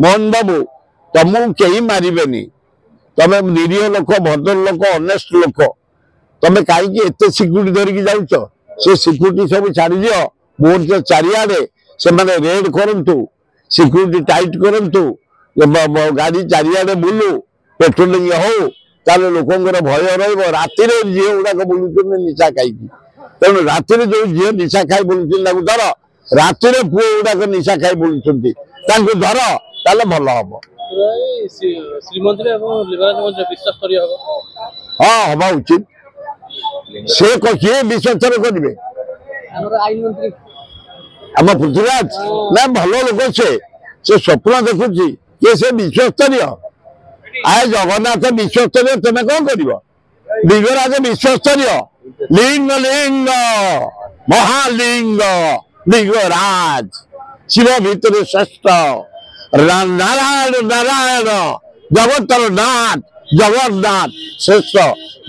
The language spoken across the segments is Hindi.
मोहन बाबू तुमको कहीं मारे तुम निरीह लोक भद्र लोक अनेस्ट लोक तुम कहीं एत सिक्यूरीटी धरिकी जाऊच से सिक्यूरीटी सब छाड़ दियो बोर्ड चारिआडे से रेड करंतु सिक्यूरीटी टाइट करंतु गाड़ी चारिआडे बुलू पेट्रोलिंग हो ताले लोकंर भय राति झील गुड़ाक बुलूं निशा खाई तेणु राति जो झील निशा खाई बुलूं धर राति पुओ गुड़ाक निशा खाई बुलूं धर ताले भल हम हाँ हवा उचित से किए विश्वस्तर करेंगे आम पृथ्वीराज ना भल लोक से स्वप्न देखुची ये से विश्वस्तरीय आए जगन्नाथ विश्वस्तरीय तुम कौन कर लिंगराज विश्वस्तरीय लिंग लिंग महालिंग लिंगराज शिव भितर श्रेष्ठ नारायण नारायण जगतर नाथ जगन्नाथ श्रेष्ठ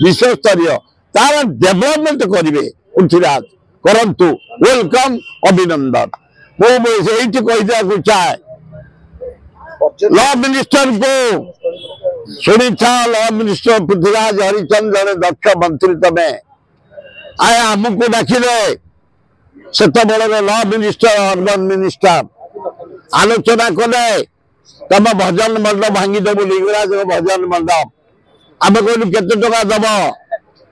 विश्वस्तरीय तार डेभलपमेंट करेंगे पृथ्वीराज करंतु वेलकम अभिनंदन मुझे कही चाहे लॉ मिनिस्टर को शुणी था लॉ मिनिस्टर पृथ्वीराज हरिचंद जड़े दक्ष मंत्री तमें आए आमको डाकिले से लॉ मिनिस्टर अर्बन मिनिस्टर आलोचना कले तुम भजन मंडप भांगीदेबू लिंगराज भजन मंडप आम कहलु केते टका दब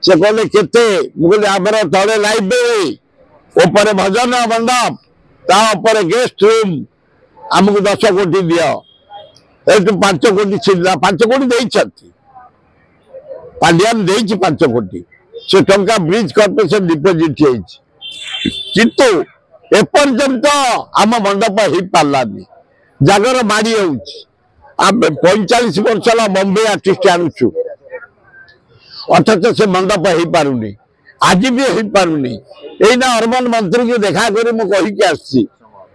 से कहले केते मुझे आमर तले लाइब्रेरी ऊपर भजन मंडप तापर गेस्ट रूम आमको 10 कोटी दियो एटू 5 कोटी छिला 5 कोटी देइछथि पांड्यान देइछि 5 कोटी से टंका ब्रिज कॉर्पोरेशन डिपोजिट किंतु एपर्यंत आम मंडप हो पार्लानी जागर माड़ी आम 45 वर्ष है बम्बे आर्टिस्ट आणुचु अथच से मंडप हो पारुनी आज भी हो पारुनी एना अर्बन मंत्री को देखा कर कहीकि आसी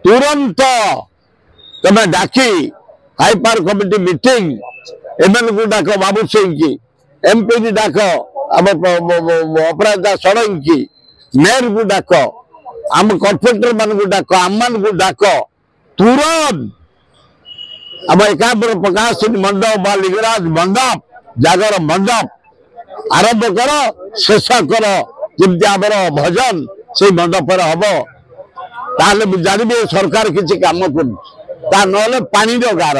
तुरंत तुम डाकी high power committee meeting ML को डाक बाबू सिंह की एमपी की डाक अपराधा षडंगी की मेयर को डाक आम कॉर्पोरेटर मान को डाक आम मान को डाक तुरंत आम एकाम्र प्रकाश मंडप लिंगराज मंडप जागर मंडप आरंभ कर शेष कर जमी आम भजन से मंडप हम ताले जानवे सरकार किसी काम कर पानी गार